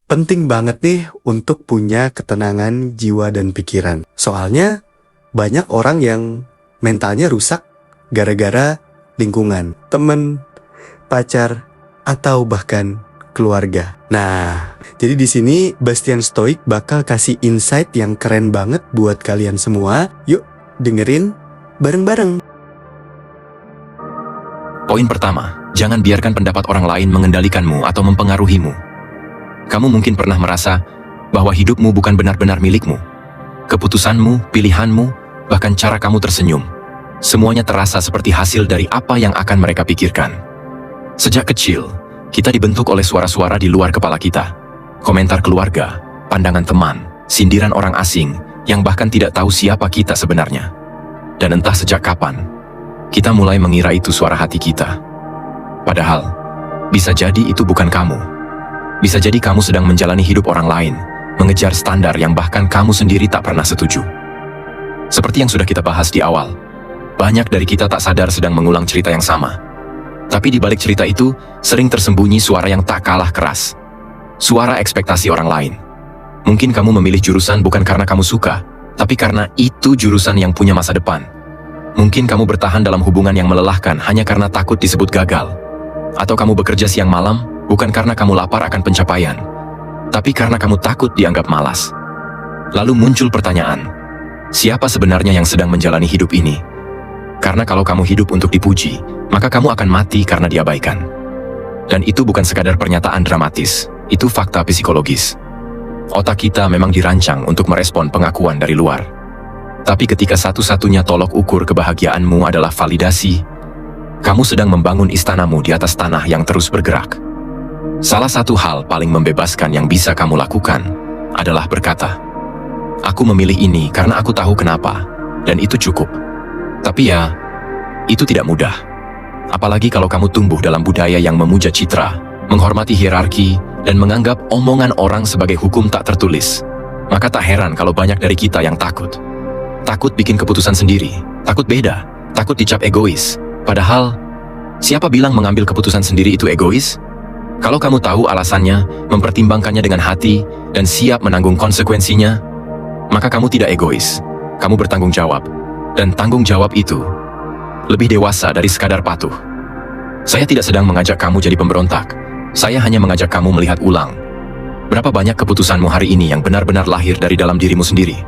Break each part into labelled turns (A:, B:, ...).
A: Penting banget nih untuk punya ketenangan jiwa dan pikiran. Soalnya banyak orang yang mentalnya rusak gara-gara lingkungan, temen, pacar, atau bahkan keluarga. Nah, jadi di sini Bastian Stoic bakal kasih insight yang keren banget buat kalian semua. Yuk, dengerin bareng-bareng.
B: Poin pertama, jangan biarkan pendapat orang lain mengendalikanmu atau mempengaruhimu. Kamu mungkin pernah merasa bahwa hidupmu bukan benar-benar milikmu. Keputusanmu, pilihanmu, bahkan cara kamu tersenyum, semuanya terasa seperti hasil dari apa yang akan mereka pikirkan. Sejak kecil, kita dibentuk oleh suara-suara di luar kepala kita. Komentar keluarga, pandangan teman, sindiran orang asing yang bahkan tidak tahu siapa kita sebenarnya. Dan entah sejak kapan, kita mulai mengira itu suara hati kita. Padahal, bisa jadi itu bukan kamu. Bisa jadi kamu sedang menjalani hidup orang lain, mengejar standar yang bahkan kamu sendiri tak pernah setuju. Seperti yang sudah kita bahas di awal, banyak dari kita tak sadar sedang mengulang cerita yang sama. Tapi di balik cerita itu, sering tersembunyi suara yang tak kalah keras. Suara ekspektasi orang lain. Mungkin kamu memilih jurusan bukan karena kamu suka, tapi karena itu jurusan yang punya masa depan. Mungkin kamu bertahan dalam hubungan yang melelahkan hanya karena takut disebut gagal. Atau kamu bekerja siang malam, bukan karena kamu lapar akan pencapaian, tapi karena kamu takut dianggap malas. Lalu muncul pertanyaan, siapa sebenarnya yang sedang menjalani hidup ini? Karena kalau kamu hidup untuk dipuji, maka kamu akan mati karena diabaikan. Dan itu bukan sekadar pernyataan dramatis, itu fakta psikologis. Otak kita memang dirancang untuk merespon pengakuan dari luar. Tapi ketika satu-satunya tolok ukur kebahagiaanmu adalah validasi, kamu sedang membangun istanamu di atas tanah yang terus bergerak. Salah satu hal paling membebaskan yang bisa kamu lakukan adalah berkata, "Aku memilih ini karena aku tahu kenapa, dan itu cukup." Tapi ya, itu tidak mudah. Apalagi kalau kamu tumbuh dalam budaya yang memuja citra, menghormati hierarki, dan menganggap omongan orang sebagai hukum tak tertulis. Maka tak heran kalau banyak dari kita yang takut. Takut bikin keputusan sendiri, takut beda, takut dicap egois. Padahal, siapa bilang mengambil keputusan sendiri itu egois? Kalau kamu tahu alasannya, mempertimbangkannya dengan hati, dan siap menanggung konsekuensinya, maka kamu tidak egois. Kamu bertanggung jawab. Dan tanggung jawab itu lebih dewasa dari sekadar patuh. Saya tidak sedang mengajak kamu jadi pemberontak. Saya hanya mengajak kamu melihat ulang. Berapa banyak keputusanmu hari ini yang benar-benar lahir dari dalam dirimu sendiri?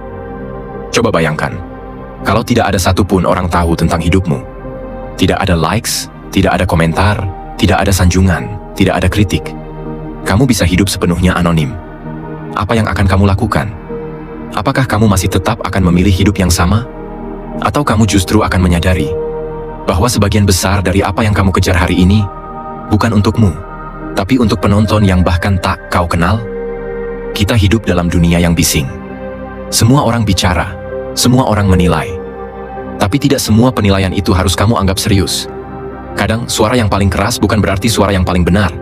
B: Coba bayangkan, kalau tidak ada satupun orang tahu tentang hidupmu. Tidak ada likes, tidak ada komentar, tidak ada sanjungan, tidak ada kritik. Kamu bisa hidup sepenuhnya anonim. Apa yang akan kamu lakukan? Apakah kamu masih tetap akan memilih hidup yang sama? Atau kamu justru akan menyadari bahwa sebagian besar dari apa yang kamu kejar hari ini bukan untukmu, tapi untuk penonton yang bahkan tak kau kenal? Kita hidup dalam dunia yang bising. Semua orang bicara, semua orang menilai. Tapi tidak semua penilaian itu harus kamu anggap serius. Kadang suara yang paling keras bukan berarti suara yang paling benar.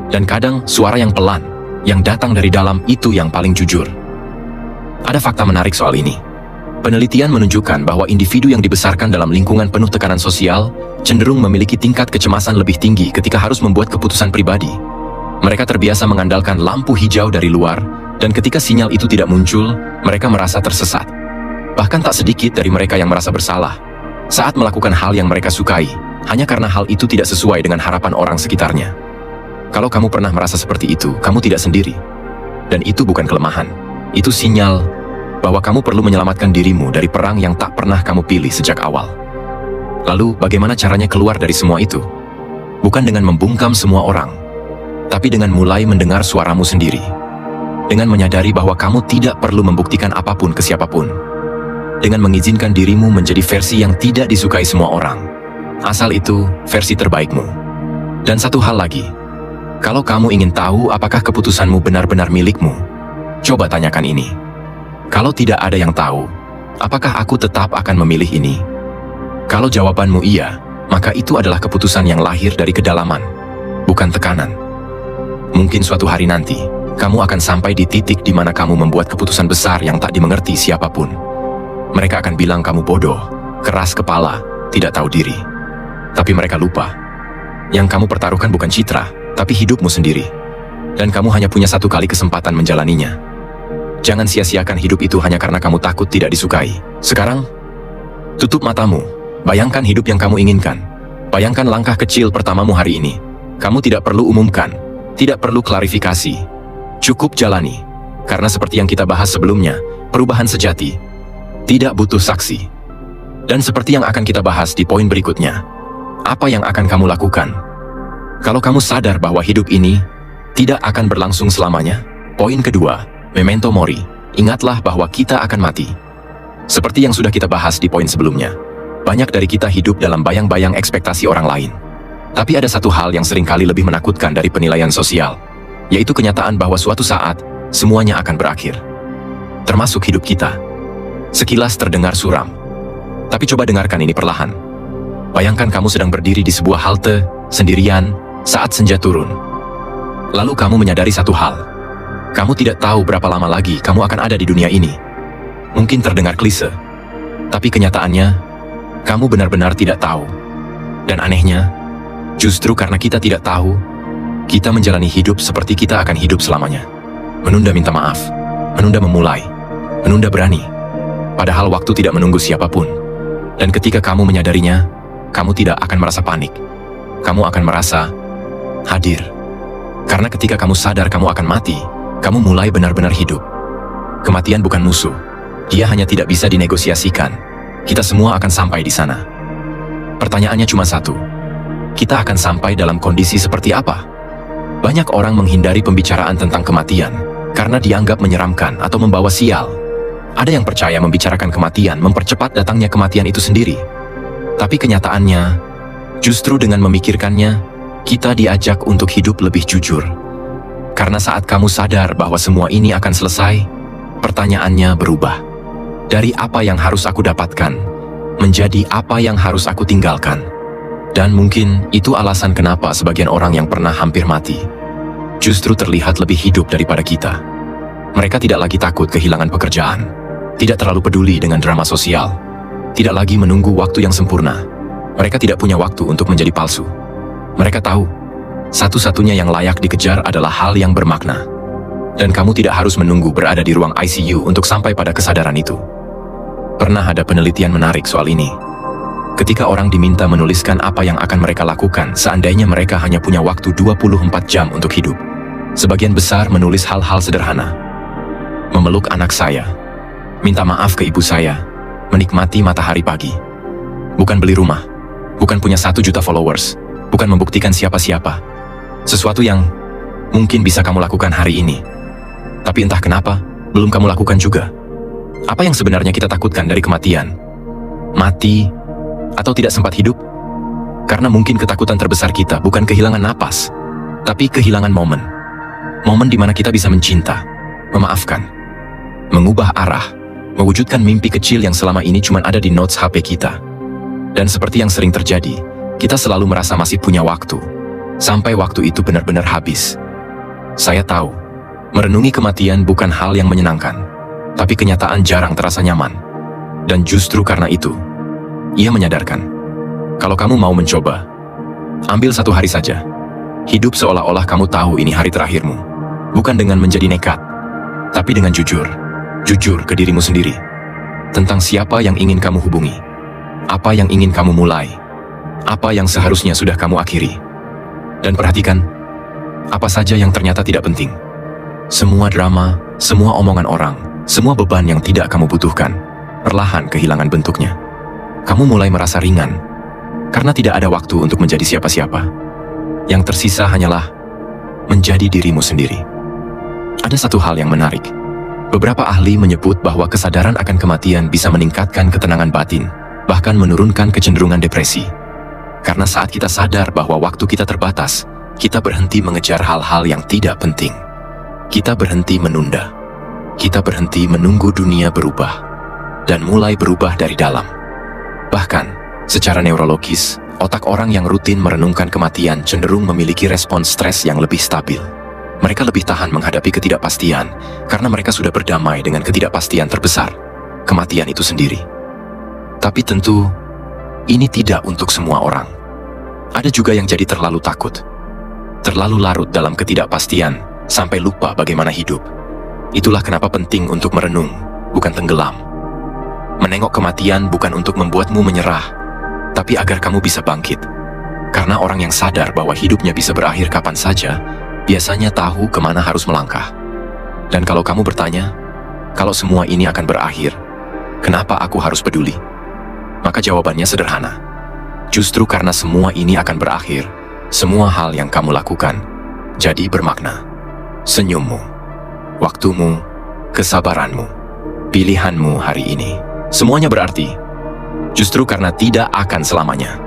B: Dan kadang suara yang pelan, yang datang dari dalam itu yang paling jujur. Ada fakta menarik soal ini. Penelitian menunjukkan bahwa individu yang dibesarkan dalam lingkungan penuh tekanan sosial cenderung memiliki tingkat kecemasan lebih tinggi ketika harus membuat keputusan pribadi. Mereka terbiasa mengandalkan lampu hijau dari luar, dan ketika sinyal itu tidak muncul, mereka merasa tersesat. Bahkan tak sedikit dari mereka yang merasa bersalah saat melakukan hal yang mereka sukai, hanya karena hal itu tidak sesuai dengan harapan orang sekitarnya. Kalau kamu pernah merasa seperti itu, kamu tidak sendiri. Dan itu bukan kelemahan. Itu sinyal bahwa kamu perlu menyelamatkan dirimu dari perang yang tak pernah kamu pilih sejak awal. Lalu, bagaimana caranya keluar dari semua itu? Bukan dengan membungkam semua orang, tapi dengan mulai mendengar suaramu sendiri. Dengan menyadari bahwa kamu tidak perlu membuktikan apapun ke siapapun. Dengan mengizinkan dirimu menjadi versi yang tidak disukai semua orang. Asal itu versi terbaikmu. Dan satu hal lagi, kalau kamu ingin tahu apakah keputusanmu benar-benar milikmu, coba tanyakan ini. Kalau tidak ada yang tahu, apakah aku tetap akan memilih ini? Kalau jawabanmu iya, maka itu adalah keputusan yang lahir dari kedalaman, bukan tekanan. Mungkin suatu hari nanti, kamu akan sampai di titik di mana kamu membuat keputusan besar yang tak dimengerti siapapun. Mereka akan bilang kamu bodoh, keras kepala, tidak tahu diri. Tapi mereka lupa, yang kamu pertaruhkan bukan citra, tapi hidupmu sendiri. Dan kamu hanya punya satu kali kesempatan menjalaninya. Jangan sia-siakan hidup itu hanya karena kamu takut tidak disukai. Sekarang, tutup matamu. Bayangkan hidup yang kamu inginkan. Bayangkan langkah kecil pertamamu hari ini. Kamu tidak perlu umumkan, tidak perlu klarifikasi. Cukup jalani. Karena seperti yang kita bahas sebelumnya, perubahan sejati tidak butuh saksi. Dan seperti yang akan kita bahas di poin berikutnya, apa yang akan kamu lakukan kalau kamu sadar bahwa hidup ini tidak akan berlangsung selamanya? Poin kedua, memento mori. Ingatlah bahwa kita akan mati. Seperti yang sudah kita bahas di poin sebelumnya, banyak dari kita hidup dalam bayang-bayang ekspektasi orang lain. Tapi ada satu hal yang seringkali lebih menakutkan dari penilaian sosial, yaitu kenyataan bahwa suatu saat semuanya akan berakhir. Termasuk hidup kita. Sekilas terdengar suram. Tapi coba dengarkan ini perlahan. Bayangkan kamu sedang berdiri di sebuah halte, sendirian, saat senja turun. Lalu kamu menyadari satu hal. Kamu tidak tahu berapa lama lagi kamu akan ada di dunia ini. Mungkin terdengar klise, tapi kenyataannya, kamu benar-benar tidak tahu. Dan anehnya, justru karena kita tidak tahu, kita menjalani hidup seperti kita akan hidup selamanya. Menunda minta maaf, menunda memulai, menunda berani. Padahal waktu tidak menunggu siapapun. Dan ketika kamu menyadarinya, kamu tidak akan merasa panik. Kamu akan merasa hadir. Karena ketika kamu sadar kamu akan mati, kamu mulai benar-benar hidup. Kematian bukan musuh. Dia hanya tidak bisa dinegosiasikan. Kita semua akan sampai di sana. Pertanyaannya cuma satu. Kita akan sampai dalam kondisi seperti apa? Banyak orang menghindari pembicaraan tentang kematian karena dianggap menyeramkan atau membawa sial. Ada yang percaya membicarakan kematian mempercepat datangnya kematian itu sendiri. Tapi kenyataannya, justru dengan memikirkannya, kita diajak untuk hidup lebih jujur. Karena saat kamu sadar bahwa semua ini akan selesai, pertanyaannya berubah. Dari apa yang harus aku dapatkan, menjadi apa yang harus aku tinggalkan. Dan mungkin itu alasan kenapa sebagian orang yang pernah hampir mati, justru terlihat lebih hidup daripada kita. Mereka tidak lagi takut kehilangan pekerjaan, tidak terlalu peduli dengan drama sosial, tidak lagi menunggu waktu yang sempurna. Mereka tidak punya waktu untuk menjadi palsu. Mereka tahu, satu-satunya yang layak dikejar adalah hal yang bermakna. Dan kamu tidak harus menunggu berada di ruang ICU untuk sampai pada kesadaran itu. Pernah ada penelitian menarik soal ini. Ketika orang diminta menuliskan apa yang akan mereka lakukan seandainya mereka hanya punya waktu 24 jam untuk hidup, sebagian besar menulis hal-hal sederhana. Memeluk anak saya, minta maaf ke ibu saya, menikmati matahari pagi. Bukan beli rumah, bukan punya 1 juta followers, bukan membuktikan siapa-siapa. Sesuatu yang mungkin bisa kamu lakukan hari ini, tapi entah kenapa, belum kamu lakukan juga. Apa yang sebenarnya kita takutkan dari kematian? Mati, atau tidak sempat hidup? Karena mungkin ketakutan terbesar kita bukan kehilangan napas, tapi kehilangan momen. Momen di mana kita bisa mencinta, memaafkan, mengubah arah, mewujudkan mimpi kecil yang selama ini cuma ada di notes HP kita. Dan seperti yang sering terjadi, kita selalu merasa masih punya waktu, sampai waktu itu benar-benar habis. Saya tahu, merenungi kematian bukan hal yang menyenangkan, tapi kenyataan jarang terasa nyaman. Dan justru karena itu, ia menyadarkan, kalau kamu mau mencoba, ambil 1 hari saja. Hidup seolah-olah kamu tahu ini hari terakhirmu. Bukan dengan menjadi nekat, tapi dengan jujur. Jujur ke dirimu sendiri. Tentang siapa yang ingin kamu hubungi. Apa yang ingin kamu mulai. Apa yang seharusnya sudah kamu akhiri. Dan perhatikan, apa saja yang ternyata tidak penting. Semua drama, semua omongan orang, semua beban yang tidak kamu butuhkan, perlahan kehilangan bentuknya. Kamu mulai merasa ringan, karena tidak ada waktu untuk menjadi siapa-siapa. Yang tersisa hanyalah menjadi dirimu sendiri. Ada satu hal yang menarik. Beberapa ahli menyebut bahwa kesadaran akan kematian bisa meningkatkan ketenangan batin, bahkan menurunkan kecenderungan depresi. Karena saat kita sadar bahwa waktu kita terbatas, kita berhenti mengejar hal-hal yang tidak penting. Kita berhenti menunda. Kita berhenti menunggu dunia berubah, dan mulai berubah dari dalam. Bahkan, secara neurologis, otak orang yang rutin merenungkan kematian cenderung memiliki respons stres yang lebih stabil. Mereka lebih tahan menghadapi ketidakpastian, karena mereka sudah berdamai dengan ketidakpastian terbesar, kematian itu sendiri. Tapi tentu, ini tidak untuk semua orang. Ada juga yang jadi terlalu takut, terlalu larut dalam ketidakpastian, sampai lupa bagaimana hidup. Itulah kenapa penting untuk merenung, bukan tenggelam. Menengok kematian bukan untuk membuatmu menyerah, tapi agar kamu bisa bangkit. Karena orang yang sadar bahwa hidupnya bisa berakhir kapan saja, biasanya tahu kemana harus melangkah. Dan kalau kamu bertanya, kalau semua ini akan berakhir, kenapa aku harus peduli? Maka jawabannya sederhana. Justru karena semua ini akan berakhir, semua hal yang kamu lakukan jadi bermakna. Senyummu, waktumu, kesabaranmu, pilihanmu hari ini, semuanya berarti. Justru karena tidak akan selamanya.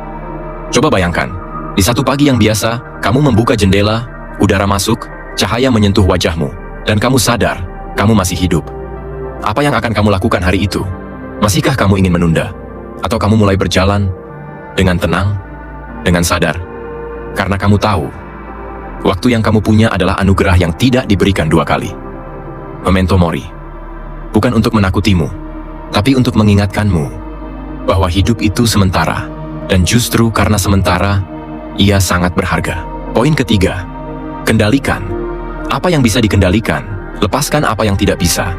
B: Coba bayangkan, di satu pagi yang biasa, kamu membuka jendela, udara masuk, cahaya menyentuh wajahmu, dan kamu sadar, kamu masih hidup. Apa yang akan kamu lakukan hari itu? Masihkah kamu ingin menunda? Atau kamu mulai berjalan dengan tenang, dengan sadar? Karena kamu tahu, waktu yang kamu punya adalah anugerah yang tidak diberikan dua kali. Memento mori. Bukan untuk menakutimu, tapi untuk mengingatkanmu bahwa hidup itu sementara, dan justru karena sementara, ia sangat berharga. Poin ketiga, kendalikan. Apa yang bisa dikendalikan, lepaskan apa yang tidak bisa.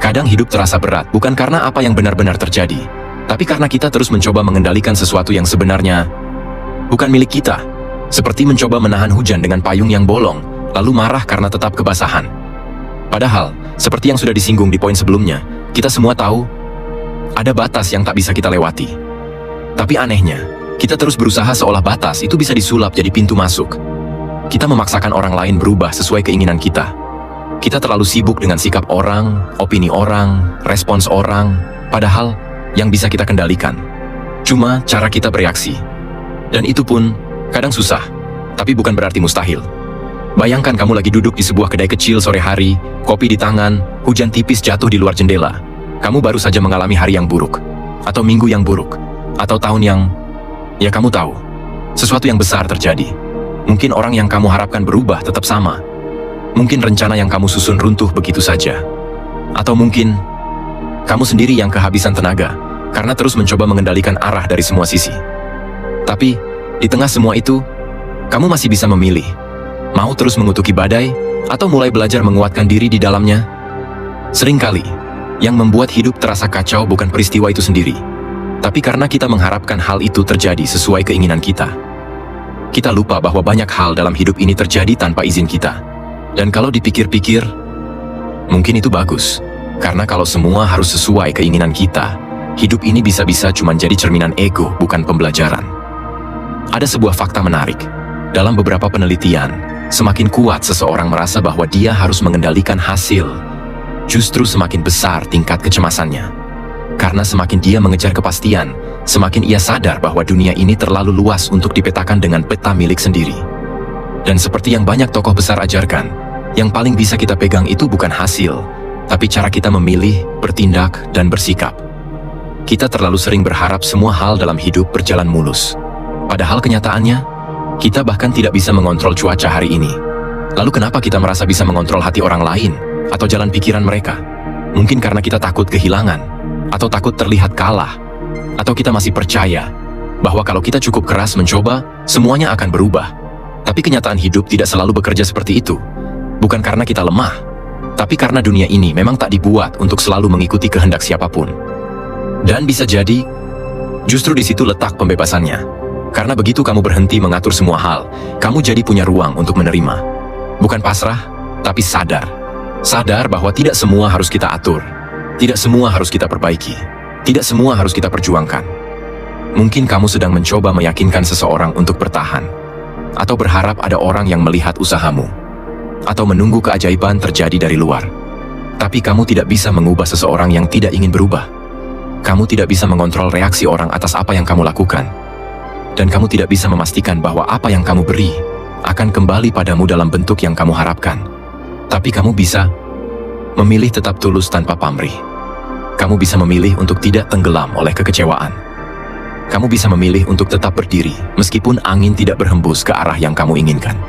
B: Kadang hidup terasa berat bukan karena apa yang benar-benar terjadi, tapi karena kita terus mencoba mengendalikan sesuatu yang sebenarnya bukan milik kita. Seperti mencoba menahan hujan dengan payung yang bolong, lalu marah karena tetap kebasahan. Padahal, seperti yang sudah disinggung di poin sebelumnya, kita semua tahu ada batas yang tak bisa kita lewati. Tapi anehnya, kita terus berusaha seolah batas itu bisa disulap jadi pintu masuk. Kita memaksakan orang lain berubah sesuai keinginan kita. Kita terlalu sibuk dengan sikap orang, opini orang, respons orang, padahal yang bisa kita kendalikan cuma cara kita bereaksi. Dan itu pun kadang susah, tapi bukan berarti mustahil. Bayangkan kamu lagi duduk di sebuah kedai kecil sore hari, kopi di tangan, hujan tipis jatuh di luar jendela. Kamu baru saja mengalami hari yang buruk, atau minggu yang buruk, atau tahun yang, ya kamu tahu, sesuatu yang besar terjadi. Mungkin orang yang kamu harapkan berubah tetap sama. Mungkin rencana yang kamu susun runtuh begitu saja. Atau mungkin kamu sendiri yang kehabisan tenaga, karena terus mencoba mengendalikan arah dari semua sisi. Tapi, di tengah semua itu, kamu masih bisa memilih. Mau terus mengutuki badai, atau mulai belajar menguatkan diri di dalamnya? Seringkali, yang membuat hidup terasa kacau bukan peristiwa itu sendiri, tapi karena kita mengharapkan hal itu terjadi sesuai keinginan kita. Kita lupa bahwa banyak hal dalam hidup ini terjadi tanpa izin kita. Dan kalau dipikir-pikir, mungkin itu bagus. Karena kalau semua harus sesuai keinginan kita, hidup ini bisa-bisa cuma jadi cerminan ego, bukan pembelajaran. Ada sebuah fakta menarik. Dalam beberapa penelitian, semakin kuat seseorang merasa bahwa dia harus mengendalikan hasil, justru semakin besar tingkat kecemasannya. Karena semakin dia mengejar kepastian, semakin ia sadar bahwa dunia ini terlalu luas untuk dipetakan dengan peta milik sendiri. Dan seperti yang banyak tokoh besar ajarkan, yang paling bisa kita pegang itu bukan hasil, tapi cara kita memilih, bertindak, dan bersikap. Kita terlalu sering berharap semua hal dalam hidup berjalan mulus. Padahal kenyataannya, kita bahkan tidak bisa mengontrol cuaca hari ini. Lalu kenapa kita merasa bisa mengontrol hati orang lain atau jalan pikiran mereka? Mungkin karena kita takut kehilangan, atau takut terlihat kalah, atau kita masih percaya bahwa kalau kita cukup keras mencoba, semuanya akan berubah. Tapi kenyataan hidup tidak selalu bekerja seperti itu. Bukan karena kita lemah, tapi karena dunia ini memang tak dibuat untuk selalu mengikuti kehendak siapapun. Dan bisa jadi, justru di situ letak pembebasannya. Karena begitu kamu berhenti mengatur semua hal, kamu jadi punya ruang untuk menerima. Bukan pasrah, tapi sadar. Sadar bahwa tidak semua harus kita atur. Tidak semua harus kita perbaiki. Tidak semua harus kita perjuangkan. Mungkin kamu sedang mencoba meyakinkan seseorang untuk bertahan. Atau berharap ada orang yang melihat usahamu. Atau menunggu keajaiban terjadi dari luar. Tapi kamu tidak bisa mengubah seseorang yang tidak ingin berubah. Kamu tidak bisa mengontrol reaksi orang atas apa yang kamu lakukan. Dan kamu tidak bisa memastikan bahwa apa yang kamu beri akan kembali padamu dalam bentuk yang kamu harapkan. Tapi kamu bisa memilih tetap tulus tanpa pamrih. Kamu bisa memilih untuk tidak tenggelam oleh kekecewaan. Kamu bisa memilih untuk tetap berdiri meskipun angin tidak berhembus ke arah yang kamu inginkan.